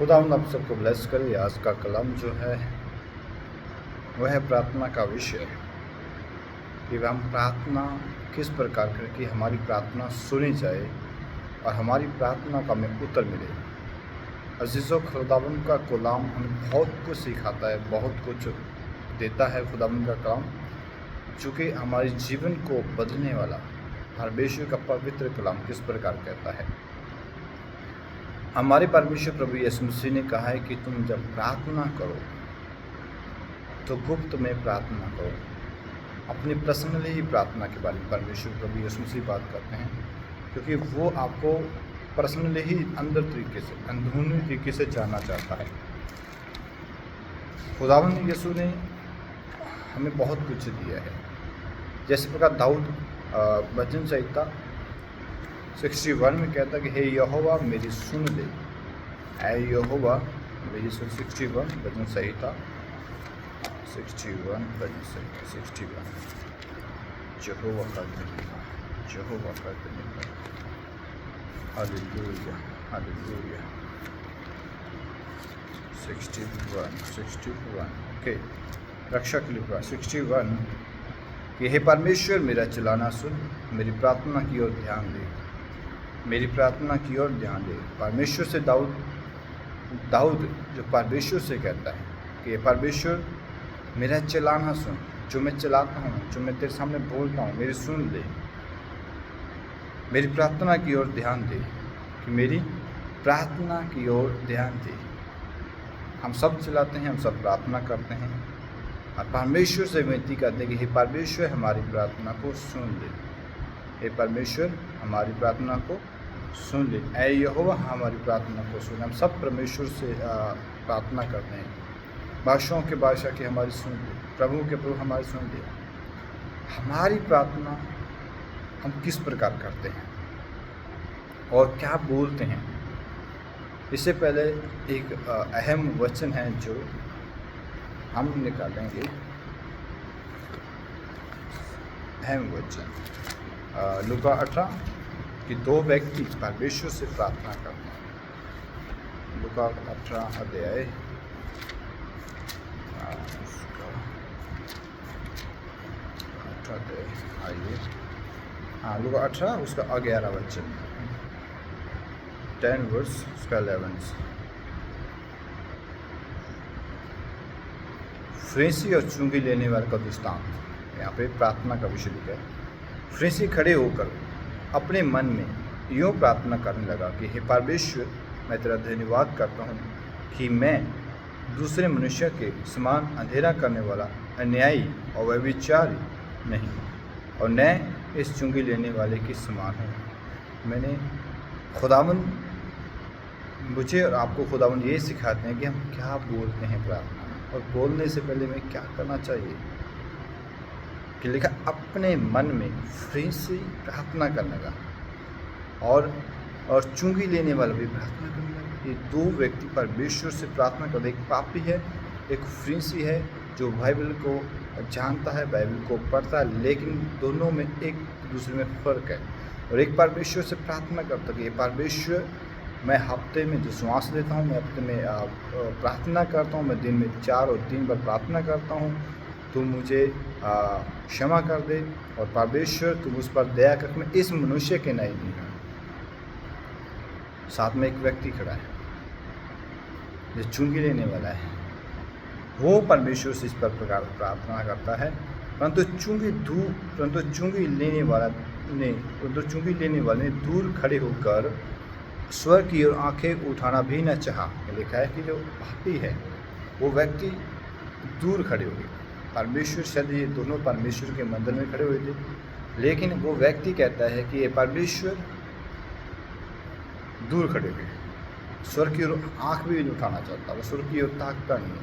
खुदावंद आप सबको ब्लेस करे। आज का कलाम जो है वह है प्रार्थना का विषय कि हम प्रार्थना किस प्रकार करें कि हमारी प्रार्थना सुनी जाए और हमारी प्रार्थना का हमें उत्तर मिले। अजीज़ों, खुदावंद का कलाम हमें बहुत कुछ सिखाता है, बहुत कुछ देता है। खुदावंद का कलाम चूँकि हमारे जीवन को बदलने वाला परमेश्वर का पवित्र कलाम किस प्रकार कहता है। हमारे परमेश्वर प्रभु यीशु मसीह ने कहा है कि तुम जब प्रार्थना करो तो गुप्त में प्रार्थना करो। अपनी पर्सनली ही प्रार्थना के बारे में परमेश्वर प्रभु यीशु मसीह बात करते हैं, क्योंकि वो आपको पर्सनली ही अंदरूनी तरीके से जानना चाहता है। खुदावंद यीशु ने हमें बहुत कुछ दिया है। जैसे प्रकार दाऊद भजन संहिता 61 में कहता है कि हे यहोवा मेरी सुन ले, ऐ यहोवा मेरी सुन। 61 भजन संहिता 61 भजन संहिता 61 यहोवा का धन्यवाद, यहोवा का धन्यवाद। Hallelujah, hallelujah. 61 ओके, रक्षा के लिए 61 कि हे परमेश्वर मेरा चिल्लाना सुन, मेरी प्रार्थना की ओर ध्यान दे, मेरी प्रार्थना की ओर ध्यान दे। परमेश्वर से दाऊद जो परमेश्वर से कहता है कि परमेश्वर मेरा चिल्लाना सुन, जो मैं चिल्लाता हूँ, जो मैं तेरे सामने बोलता हूँ, मेरी सुन ले, मेरी प्रार्थना की ओर ध्यान दे, कि मेरी प्रार्थना की ओर ध्यान दे। हम सब चिल्लाते हैं, हम सब प्रार्थना करते हैं और परमेश्वर से विनती करते हैं कि हे परमेश्वर हमारी प्रार्थना को सुन ले, हे परमेश्वर हमारी प्रार्थना को सुन ले, ऐ यहोवा हमारी प्रार्थना को सुन। हम सब परमेश्वर से प्रार्थना करते हैं, बादशाहों के बादशाह की हमारी सुन ले, प्रभु के प्रभु हमारी सुन ले। हमारी प्रार्थना हम किस प्रकार करते हैं और क्या बोलते हैं, इससे पहले एक अहम वचन है जो हम निकालेंगे। अहम वचन लूका 18 कि 2 व्यक्ति परमेश्वर से प्रार्थना करते हैं। लूका 18 अध्याय आइए, लूका 18 उसका 11 वचन, 10 वर्स उसका 11। फरीसी और चुंगी लेने वाले का दृष्टांत। यहाँ पे प्रार्थना का विषय लिखा है। फरीसी खड़े होकर अपने मन में यूँ प्रार्थना करने लगा कि हे परमेश्वर, मैं तेरा धन्यवाद करता हूँ कि मैं दूसरे मनुष्य के समान अंधेरा करने वाला, अन्यायी और व्यभिचारी नहीं, और न इस चुंगी लेने वाले के समान हूँ। मैंने खुदावंद मुझे और आपको खुदावंद ये सिखाते हैं कि हम क्या बोलते हैं प्रार्थना में, और बोलने से पहले में क्या करना चाहिए। कि लिखा अपने मन में फरीसी प्रार्थना करने लगा और चुंगी लेने वाला भी प्रार्थना करने लगा। ये 2 व्यक्ति परमेश्वर से प्रार्थना करते, एक पापी है, एक फरीसी है जो बाइबल को जानता है, बाइबल को पढ़ता है, लेकिन दोनों में एक दूसरे में फ़र्क है। और एक परमेश्वर से प्रार्थना करता है कि परमेश्वर, मैं हफ्ते में जो श्वास लेता हूँ, मैं हफ्ते में प्रार्थना करता हूँ, मैं दिन में 4 और 3 बार प्रार्थना करता हूँ, तुम मुझे क्षमा कर दे, और परमेश्वर तुम उस पर दया कर, मैं इस मनुष्य के नहीं हूँ। साथ में एक व्यक्ति खड़ा है जो चुंगी लेने वाला है, वो परमेश्वर से इस पर प्रकार प्रार्थना करता है, परंतु चुंगी लेने वाले ने दूर खड़े होकर स्वर की ओर आंखें उठाना भी न चाहा। लिखा है कि जो पापी है वो व्यक्ति दूर खड़े हुए, परमेश्वर शायद ये दोनों परमेश्वर के मंदिर में खड़े हुए थे, लेकिन वो व्यक्ति कहता है कि ये परमेश्वर दूर खड़े हुए, स्वर की ओर आँख भी नहीं उठाना चाहता, वो स्वर की ओर ताकता नहीं है।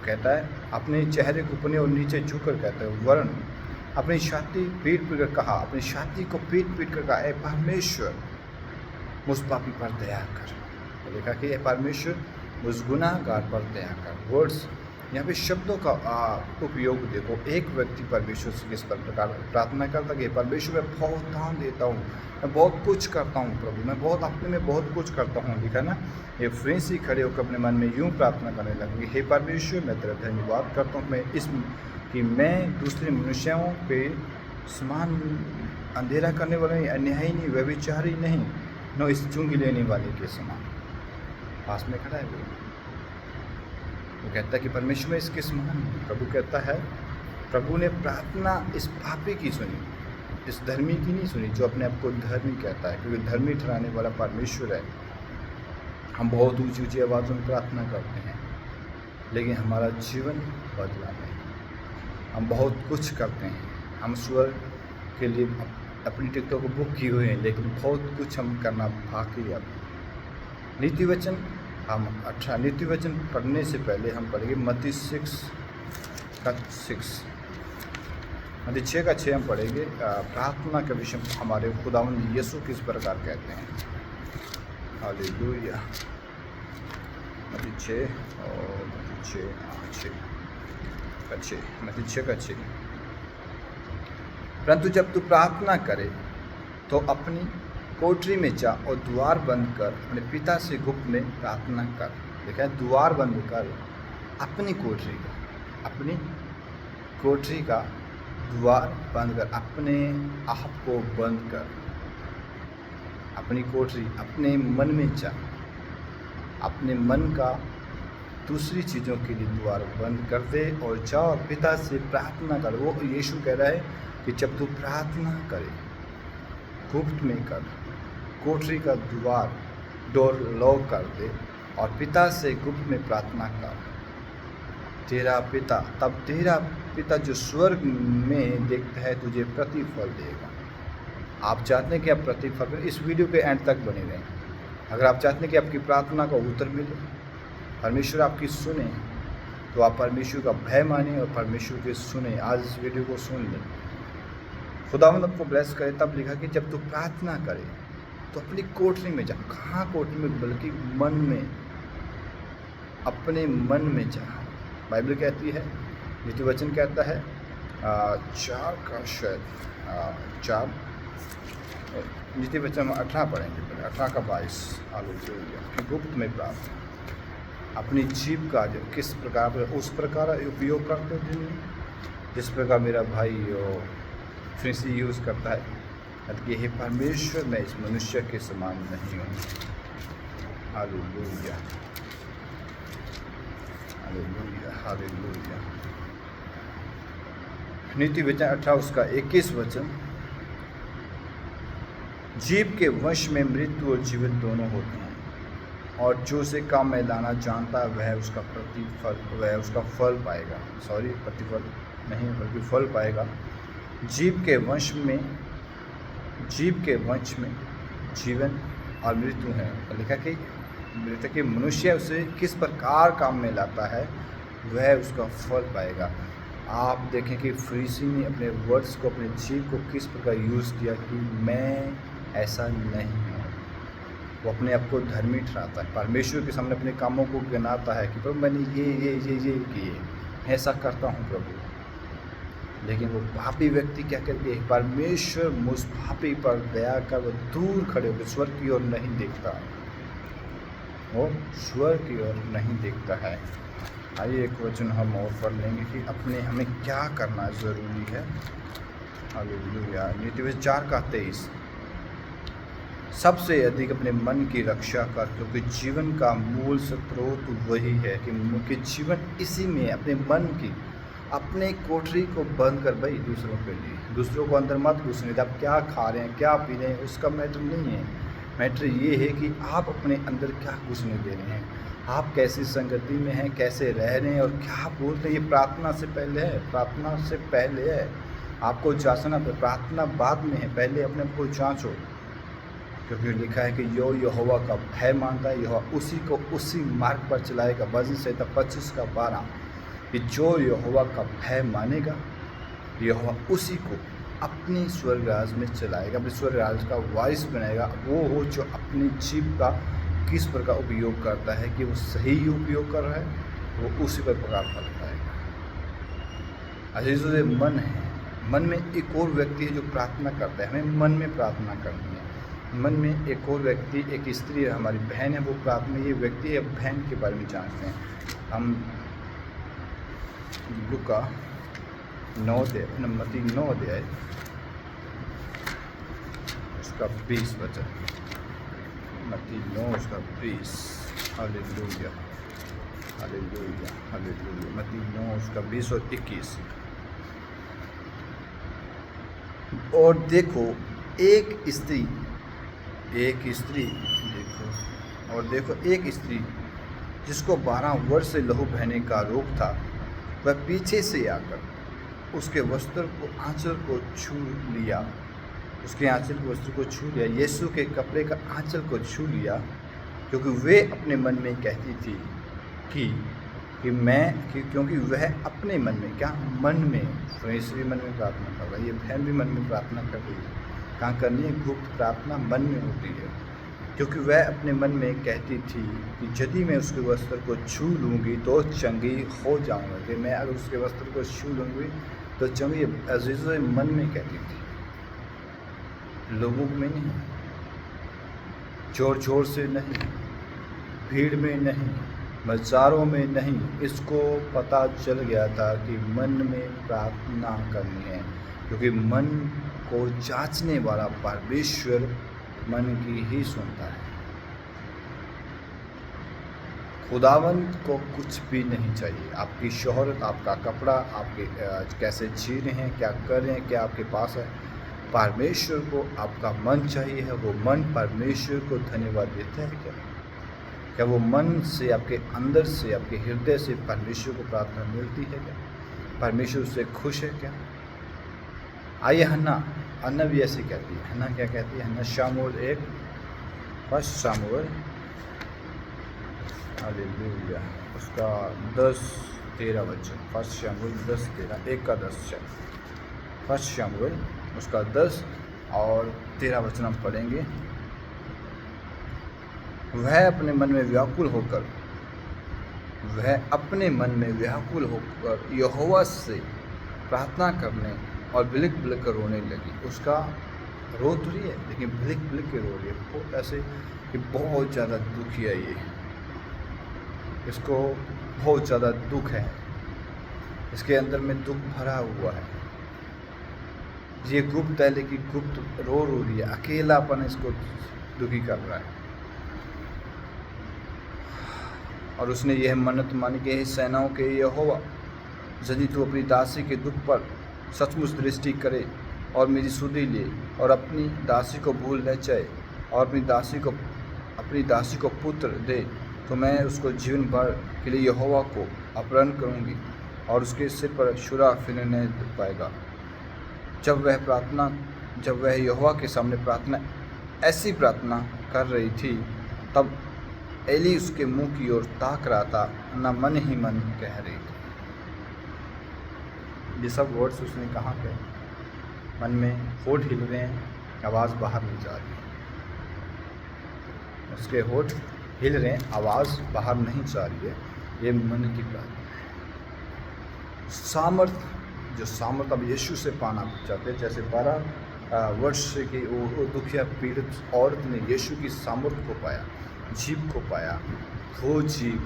कहता है अपने चेहरे को ऊपर और नीचे झुककर कहता है, वरन अपनी छाती पीट कर कहा, अपनी छाती को पीट कर कहा, ए परमेश्वर मुझ पापी पर दया कर। देखा कि ए परमेश्वर मुझ गुनाहगार पर दया कर। वर्ड्स यहाँ पे शब्दों का उपयोग देखो। एक व्यक्ति परमेश्वर से किस प्रकार प्रार्थना करता कि परमेश्वर मैं बहुत दान देता हूँ, मैं बहुत कुछ करता हूँ प्रभु, मैं बहुत अपने में बहुत कुछ करता हूँ। लिखा ना, ये फरीसी खड़े होकर अपने मन में यूँ प्रार्थना करने लगे, हे परमेश्वर मैं तेरा धन्यवाद करता हूँ, मैं इस कि मैं दूसरे मनुष्यों पे समान अंधेरा करने वाला नहीं, अन्यायी नहीं, व्यभिचारी नहीं, न इस चुंगी लेने वाले के समान। पास में खड़ा है वो कहता है कि परमेश्वर में इसके समान नहीं। प्रभु कहता है, प्रभु ने प्रार्थना इस पापी की सुनी, इस धर्मी की नहीं सुनी, जो अपने आप को धर्मी कहता है, क्योंकि धर्मी ठहराने वाला परमेश्वर है। हम बहुत ऊंची ऊंची आवाज़ों में प्रार्थना करते हैं, लेकिन हमारा जीवन बदला नहीं। हम बहुत कुछ करते हैं, हम स्वर्ग के लिए अपनी टिकटों को बुक किए हुए हैं, लेकिन बहुत कुछ हम करना बाकी है। नीति वचन हम 18 नीति वचन पढ़ने से पहले हम पढ़ेंगे मत्ती 6:6 हम पढ़ेंगे। प्रार्थना के विषय हमारे खुदावंद यीशु किस प्रकार कहते हैं। हालेलुया। मत्ती 6:6 परंतु जब तू प्रार्थना करे तो अपनी कोठरी में जा और द्वार बंद कर अपने पिता से गुप्त में प्रार्थना कर। देखा है, द्वार बंद कर, अपनी कोठरी का द्वार बंद कर, अपने आप को बंद कर, अपनी कोठरी, अपने मन में जा, अपने मन का दूसरी चीज़ों के लिए द्वार बंद कर दे और जा और पिता से प्रार्थना कर। वो यीशु कह रहा है कि जब तू प्रार्थना करे, गुप्त में कर, कोठरी का द्वार डोर लॉक कर दे और पिता से गुप्त में प्रार्थना कर, तेरा पिता जो स्वर्ग में देखता है तुझे प्रतिफल देगा। आप चाहते हैं कि आप प्रतिफल करें, इस वीडियो के एंड तक बने रहें। अगर आप चाहते हैं कि आपकी प्रार्थना का उत्तर मिले, परमेश्वर आपकी सुने, तो आप परमेश्वर का भय माने और परमेश्वर के सुने। आज इस वीडियो को सुन लें। खुदावंद आपको ब्लेस करे। तब लिखा कि जब तू प्रार्थना करे तो अपनी कोठरी में जा। कहाँ कोठरी में? बल्कि मन में, अपने मन में जा। बाइबल कहती है, नीति वचन कहता है 4 नीति वचन 18 पढ़ेंगे, 18 का 22। हालेलुया। गुप्त में प्रार्थना, अपनी जीभ का जो किस प्रकार उस प्रकार उपयोग करते थे जिस प्रकार मेरा भाई फरीसी यूज़ करता है कि हे परमेश्वर मैं इस मनुष्य के समान नहीं हूँ। Hallelujah, hallelujah, hallelujah. नीति वचन 18 उसका 21 वचन, जीव के वश में मृत्यु और जीवन दोनों होते हैं, और जो उसे काम में लाना जानता है वह उसका फल पाएगा। प्रतिफल नहीं बल्कि फल पाएगा। जीव के वश में जीवन और मृत्यु है। लिखा कि मृत्यु के मनुष्य उसे किस प्रकार काम में लाता है वह उसका फल पाएगा। आप देखें कि फरीसी ने अपने वर्ड्स को, अपने जीव को किस प्रकार यूज़ किया कि मैं ऐसा नहीं हूँ। वो अपने आप को धर्मी ठहराता है, परमेश्वर के सामने अपने कामों को गिनाता है कि प्रभु मैंने ये किए, ऐसा करता हूँ प्रभु। लेकिन वो पापी व्यक्ति क्या करते हैं? परमेश्वर मुझ पापी पर दया कर वो दूर खड़े होकर स्वर्ग की ओर नहीं देखता, वो स्वर्ग की ओर नहीं देखता है। आइए एक वचन हम और पढ़ लेंगे कि हमें क्या करना ज़रूरी है। हालेलुया। नीति वचन 4:23, सबसे अधिक अपने मन की रक्षा कर, क्योंकि जीवन का मूल स्रोत वही है कि जीवन इसी में, अपने मन की, अपने कोठरी को बंद कर भाई दूसरों के लिए, दूसरों को अंदर मत घुसने दे। आप क्या खा रहे हैं, क्या पी रहे हैं, उसका मैटर नहीं है। मैटर ये है कि आप अपने अंदर क्या घुसने दे रहे हैं, आप कैसी संगति में हैं, कैसे रह रहे हैं और क्या बोलते हैं। ये प्रार्थना से पहले है। आपको जांचना, प्रार्थना बाद में है, पहले अपने आप को जांचो। क्योंकि लिखा है कि जो यहोवा का भय मानता है यहोवा उसी को उसी मार्ग पर चलाएगा। भजन संहिता 25:12 कि जो यहोवा का भय मानेगा यहोवा उसी को अपनी स्वर्ग राज में चलाएगा, अपने स्वर्ग राज का वारिस बनाएगा। वो हो जो अपनी जीभ का किस प्रकार उपयोग करता है, कि वो सही उपयोग कर रहा है वो उसी पर प्रकार फल पाएगा। अजीजों, ये मन है, मन में एक और व्यक्ति है जो प्रार्थना करता है। हमें मन में प्रार्थना करनी है। मन में एक और व्यक्ति, एक स्त्री है, हमारी बहन है, वो प्रार्थना, ये व्यक्ति है, बहन के बारे में जानते हैं हम। लूका 9 अध्याय उसका 20 वचन, मत्ती 9 उसका 20। Hallelujah, hallelujah, hallelujah. मत्ती 9 उसका 20 और 21। और देखो एक स्त्री देखो, और देखो एक स्त्री जिसको 12 वर्ष से लहू बहने का रोग था, वह पीछे से आकर उसके वस्त्र को आंचल को छू लिया, उसके आंचल के वस्त्र को छू लिया, यीशु के कपड़े का आंचल को छू लिया, क्योंकि वे अपने मन में कहती थी क्योंकि वह अपने मन में, क्या मन में, यीशु भी मन में प्रार्थना कर रहा है, ये बहन भी मन में प्रार्थना कर रही है। कहाँ करनी है? गुप्त प्रार्थना मन में होती है। क्योंकि वह अपने मन में कहती थी कि यदि मैं उसके वस्त्र को छू लूँगी तो चंगी हो जाऊँगा, कि मैं अगर उसके वस्त्र को छू लूँगी तो चंगी। अजीज़ों, मन में कहती थी, लोगों में नहीं, जोर जोर से नहीं, भीड़ में नहीं, बाजारों में नहीं। इसको पता चल गया था कि मन में प्रार्थना करनी है, क्योंकि मन को जांचने वाला परमेश्वर मन की ही सुनता है। खुदावंत को कुछ भी नहीं चाहिए, आपकी शोहरत, आपका कपड़ा, आपके कैसे जी रहे हैं, क्या कर रहे हैं, क्या आपके पास है। परमेश्वर को आपका मन चाहिए है। वो मन परमेश्वर को धन्यवाद देता है क्या वो मन से, आपके अंदर से, आपके हृदय से परमेश्वर को प्रार्थना मिलती है क्या? परमेश्वर उससे खुश है क्या? आइए, हन्ना भी ऐसे कहती है। हन्ना क्या कहती है? हन्ना शामूएल 1 शामूएल, हालेलुया, उसका 10-13 वचन। 1 शामूएल 10-13, 1 का 10 चल। 1 शामूएल उसका 10 और 13 वचन हम पढ़ेंगे। वह अपने मन में व्याकुल होकर यहोवा से प्रार्थना करने और बिलक बिलक कर रोने लगी। उसका रो तो रही है, लेकिन बिलक बिलक के रो रही है। बहुत ऐसे कि बहुत ज़्यादा दुखी है ये, इसको बहुत ज़्यादा दुख है, इसके अंदर में दुख भरा हुआ है। ये गुप्त है, लेकिन गुप्त रो रही है। अकेलापन इसको दुखी कर रहा है। और उसने यह मन्नत मानी कि हे सेनाओं के यहोवा, यदि तू अपनी दासी के दुख पर सचमुच दृष्टि करे और मेरी सुधि ले और अपनी दासी को भूल न जाए और अपनी दासी को पुत्र दे, तो मैं उसको जीवन भर के लिए यहोवा को अपहरण करूँगी और उसके सिर पर छुरा फिरने नहीं पाएगा। जब वह यहोवा के सामने ऐसी प्रार्थना कर रही थी, तब एली उसके मुंह की ओर ताक रहा था, न मन ही मन कह रही थी। ये सब वर्ड्स उसने कहाँ कहे? मन में होठ हिल रहे हैं, आवाज़ बाहर नहीं जा रही। उसके होठ हिल रहे हैं, आवाज़ बाहर नहीं जा रही है। ये मन की प्रार्थना है। सामर्थ अब यीशु से पाना चाहते, जैसे 12 वर्ष की वो दुखिया पीड़ित औरत ने यीशु की सामर्थ को पाया, जीभ को पाया। वो जीभ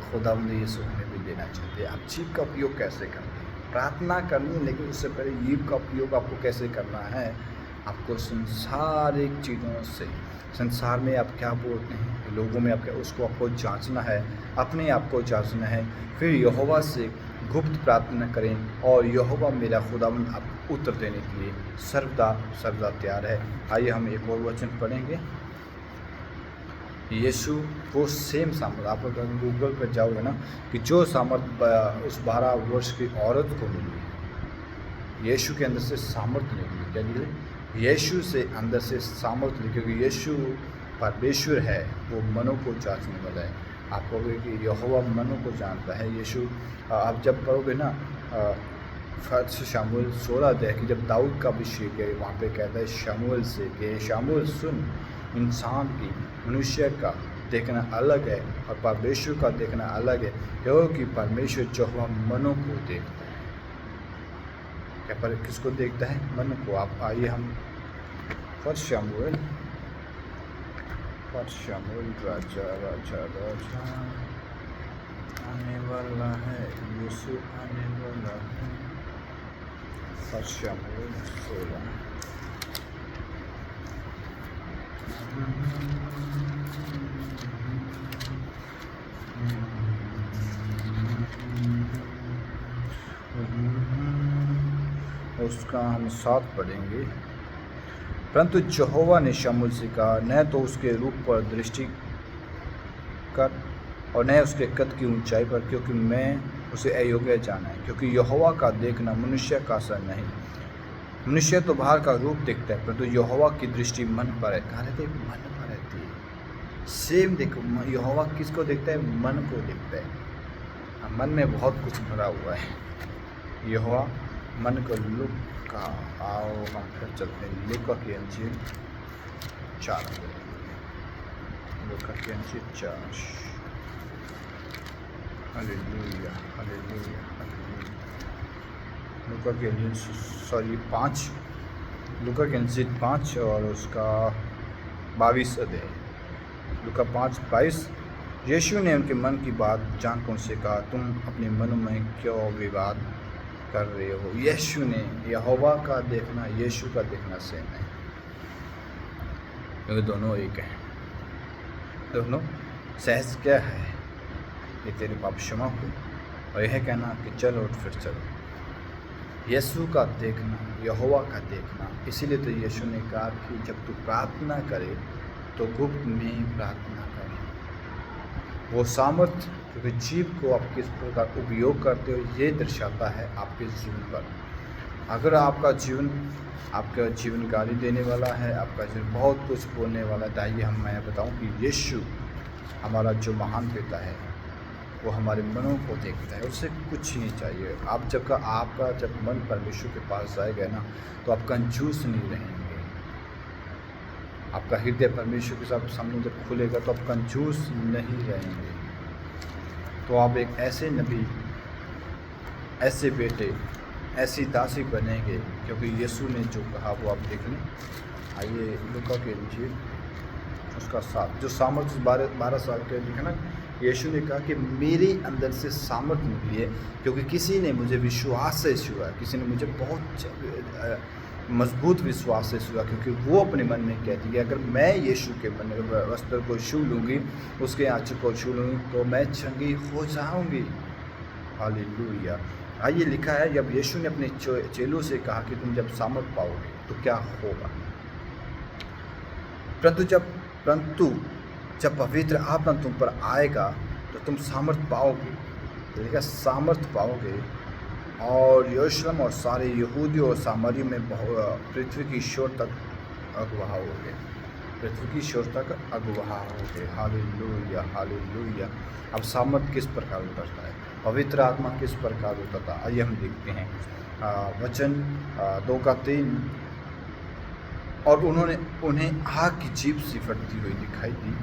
खुदावंद यीशु हमें भी देना चाहते हैं। आप जीभ का उपयोग कैसे करते हैं? प्रार्थना करनी है, लेकिन उससे पहले जीभ का उपयोग आपको कैसे करना है? आपको संसारिक चीज़ों से, संसार में आप क्या बोलते हैं, लोगों में आप क्या, उसको आपको जांचना है, अपने आप को जांचना है। फिर यहोवा से गुप्त प्रार्थना करें और यहोवा मेरा खुदावंद आपको उत्तर देने के लिए सर्वदा तैयार है। आइए हम एक और वचन पढ़ेंगे। यीशु वो सेम सामर्थ, आप अगर गूगल पर जाओगे ना, कि जो सामर्थ उस 12 वर्ष की औरत को मिली, यीशु के अंदर से सामर्थ निकली। क्या निकली? यीशु से अंदर से सामर्थ निकली, क्योंकि यीशु परमेश्वर है, वो मनों को जांचने वाला है। आप कहोगे कि यहोवा मनों को जानता है। यीशु आप जब पढ़ोगे ना 1 शमूएल 16 अध्याय कि जब दाऊद का अभिषेक है, वहाँ पे कहता है शमूएल से कि शमूएल सुन, इंसान की, मनुष्य का देखना अलग है और परमेश्वर का देखना अलग है, क्योंकि परमेश्वर जो मनों को देखता है। क्या पर किसको देखता है? मन को। आप आइए हम फर्स्ट शमूएल राजा आने वाला है, यीशु आने वाला है। फर्स्ट शमूएल 16। उसका हम 7 पढ़ेंगे। परंतु यहोवा ने शमूएल से कहा, न तो उसके रूप पर दृष्टि कर और न उसके कद की ऊंचाई पर, क्योंकि मैं उसे अयोग्य जाना है। क्योंकि यहोवा का देखना मनुष्य का सा नहीं। मनुष्य तो बाहर का रूप देखता है, परंतु यहोवा की दृष्टि मन पर है। कहाँ रहती है? मन पर रहती है। सेम देखो, यहोवा किसको देखता है? मन को देखता है। मन में बहुत कुछ भरा हुआ है। यहोवा मन को लुका। आओ हम फिर चलते हैं लुका की अंजील 4। लुका की अंजील 4। Hallelujah hallelujah hallelujah. लुका की अंजील 5। लुका की अंजील 5 और उसका 22 अध्याय। लुका 5:22। यीशु ने उनके मन की बात जानकर उनसे कहा, तुम अपने मन में क्यों विवाद कर रहे हो? यीशु ने, यहोवा का देखना यीशु का देखना सेम है, क्योंकि दोनों एक हैं। दोनों सहज क्या है? ये तेरे पाप क्षमा हो, और यह कहना कि चल उठ फिर चलो। यीशु का देखना, यहोवा का देखना। इसीलिए तो यीशु ने कहा कि जब तू प्रार्थना करे तो गुप्त में प्रार्थना कर। वो सामर्थ्य, क्योंकि जीव को आप किस प्रकार उपयोग करते हो, ये दर्शाता है आपके जीवन पर। अगर आपका जीवन गाली देने वाला है, आपका जीवन बहुत कुछ बोलने वाला है, ताकि मैं बताऊं कि यीशु हमारा जो महान पिता है, वो हमारे मनों को देखता है। उससे कुछ नहीं चाहिए। आपका जब मन परमेश्वर के पास जाएगा ना, तो आप कंजूस नहीं रहेंगे। आपका हृदय परमेश्वर के साथ सामने जब खुलेगा तो आप कंजूस नहीं रहेंगे। तो आप एक ऐसे नबी, ऐसे बेटे, ऐसी दासी बनेंगे, क्योंकि यीशु ने जो कहा वो आप देख लें। आइए लुका के अंजील उसका 7, जो सामर्थ्य 12 साल के लिखा ना, यीशु ने कहा कि मेरे अंदर से सामर्थ्य निकली है, क्योंकि किसी ने मुझे विश्वास से छुआ, किसी ने मुझे बहुत मजबूत विश्वास से छुआ, क्योंकि वो अपने मन में कहती है अगर मैं यीशु के वस्त्र को छू लूँगी, उसके आँचल को छू लूँगी, तो मैं चंगी हो जाऊँगी। हालेलुया। आइए लिखा है, जब यीशु ने अपने चेलों से कहा कि तुम जब सामर्थ पाओगे तो क्या होगा। परंतु जब पवित्र आत्मा तुम पर आएगा तो तुम सामर्थ पाओगे। तो लिखा सामर्थ पाओगे, और यरूशलेम और सारे यहूदियों और सामरिया में पृथ्वी की शोर तक अगुवाओगे। पृथ्वी की शोर तक अगुवाओगे। Hallelujah hallelujah. अब सामर्थ किस प्रकार उतरता है, पवित्र आत्मा किस प्रकार उतरता है, आइए हम देखते हैं। वचन 2:3। और उन्हें आग की जीभ सी फटती हुई दिखाई दी,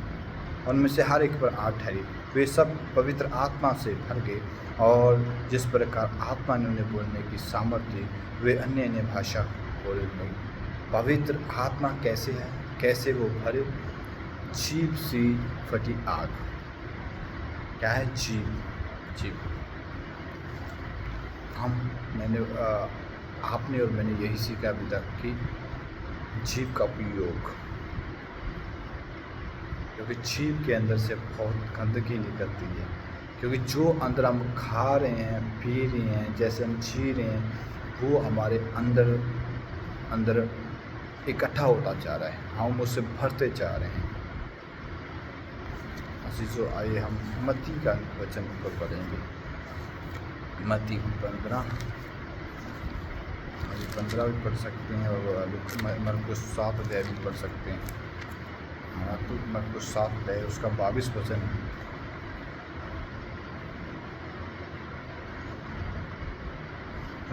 उनमें से हर एक पर आग ठहरी। वे सब पवित्र आत्मा से भर गए, और जिस प्रकार आत्मा ने उन्हें बोलने की सामर्थ्य दी, वे अन्य अन्य भाषा बोलने लगे। पवित्र आत्मा कैसे है, कैसे वो भरे? जीभ सी फटी आग। क्या है? जीभ। आपने और मैंने यही सीखा अभी तक कि जीभ का उपयोग, क्योंकि जीभ के अंदर से बहुत गंदगी निकलती है, क्योंकि जो अंदर हम खा रहे हैं, पी रहे हैं, जैसे हम जी रहे हैं, वो हमारे अंदर इकट्ठा होता जा रहा है, हम उससे भरते जा रहे हैं। अजीजों, आइए हम मत्ती का वचन को पढ़ेंगे। मत्ती 15 भी पढ़ सकते हैं, और मरकुस 7 अध्याय भी पढ़ सकते हैं। तो मरकुस 7 अध्याय उसका 22 वचन।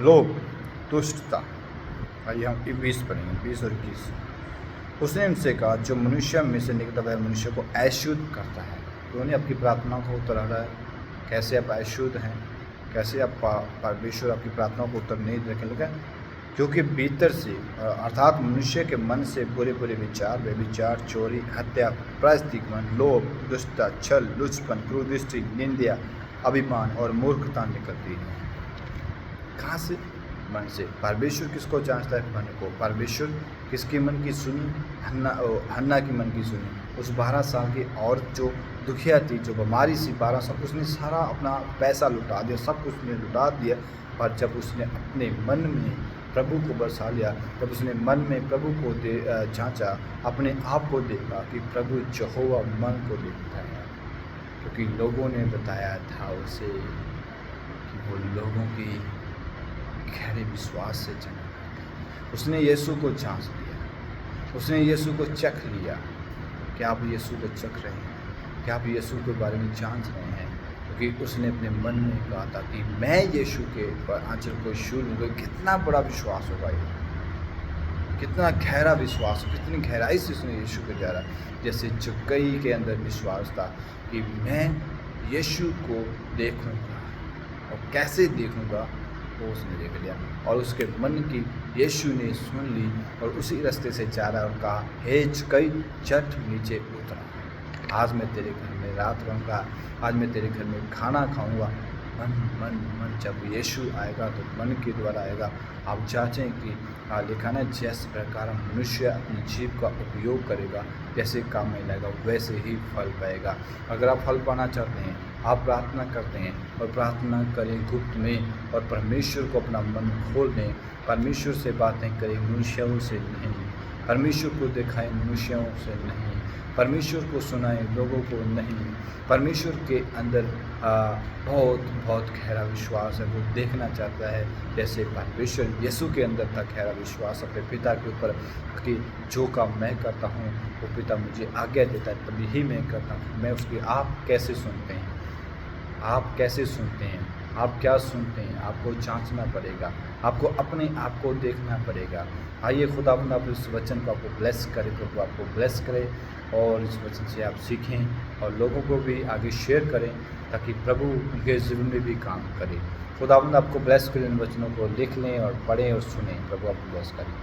लोभ, दुष्टता। आइए हम 20 पढ़ेंगे, 20 और 21। उसने उनसे कहा, जो मनुष्य में से निकलता वह मनुष्य को अशुद्ध करता है। तो उन्हें आपकी प्रार्थना को उत्तर आ रहा है, कैसे आप अशुद्ध हैं, कैसे आप परमेश्वर आपकी प्रार्थनाओं को उत्तर नहीं रखने लगा, क्योंकि भीतर से अर्थात मनुष्य के मन से बुरे बुरे विचार, व्यभिचार, चोरी, हत्या, प्रायश्चित, लोभ, दुष्टता, छल, लुचपन, क्रूरदृष्टि, निंदा, अभिमान और मूर्खता निकलती है। कहाँ से? मन से। परमेश्वर किसको जांचता है? मन को। परमेश्वर किसकी मन की सुनी? हन्ना की मन की सुनी। उस 12 साल की औरत जो दुखिया थी, जो बीमारी सी 12 साल, उसने सारा अपना पैसा लुटा दिया, सब कुछ उसने लुटा दिया। पर जब उसने अपने मन में प्रभु को बसा लिया, जब उसने मन में प्रभु को जांचा, अपने आप को देखा कि प्रभु यहोवा मन को देखता है, क्योंकि लोगों ने बताया था उसे कि वो लोगों की गहरे विश्वास से चला। उसने यीशु को जांच लिया, उसने यीशु को चख लिया। क्या आप यीशु को चख रहे हैं? क्या आप यीशु के बारे में जांच रहे हैं? क्योंकि उसने अपने मन में कहा था कि मैं यीशु के आंचल को छू लूँगा। कितना बड़ा विश्वास होगा ये, कितना गहरा विश्वास, कितनी गहराई से उसने यीशु को जा रहा। जैसे चुकई के अंदर विश्वास था कि मैं यीशु को देखूँगा, और कैसे देखूँगा वो उसने देख लिया, और उसके मन की यीशु ने सुन ली, और उसी रास्ते से जा रहा और कहा, हे चुकई झट नीचे उतरा, आज मैं तेरे घर में रात रहूँगा, आज मैं तेरे घर में खाना खाऊँगा। मन मन मन जब यीशु आएगा तो मन के द्वारा आएगा। आप जाँचें कि लिखा ना, जिस प्रकार मनुष्य अपनी जीभ का उपयोग करेगा, जैसे काम में लगेगा वैसे ही फल पाएगा। अगर आप फल पाना चाहते हैं, आप प्रार्थना करते हैं, और प्रार्थना करें गुप्त में, और परमेश्वर को अपना मन खोल दें, परमेश्वर से बातें करें, मनुष्यों से नहीं। परमेश्वर को दिखाएं, मनुष्यों से नहीं। परमेश्वर को सुनाएं, लोगों को नहीं। परमेश्वर के अंदर बहुत बहुत गहरा विश्वास है। वो देखना चाहता है जैसे परमेश्वर यीशु के अंदर था गहरा विश्वास अपने पिता के ऊपर, कि जो काम मैं करता हूँ वो पिता मुझे आज्ञा देता है तभी ही मैं करता हूँ। मैं उसकी। आप कैसे सुनते हैं? आप कैसे सुनते हैं? आप क्या सुनते हैं? आपको जांचना पड़ेगा, आपको अपने आप को देखना पड़ेगा। आइए खुदा अपना इस वचन को आपको ब्लेस करे, प्रभु आपको ब्लेस करे, और इस वचन से आप सीखें और लोगों को भी आगे शेयर करें, ताकि प्रभु उनके जीवन में भी काम करे। खुदा आपको ब्लेस करें। इन वचनों को लिख लें और पढ़ें और सुनें। प्रभु आपको ब्लेस करें।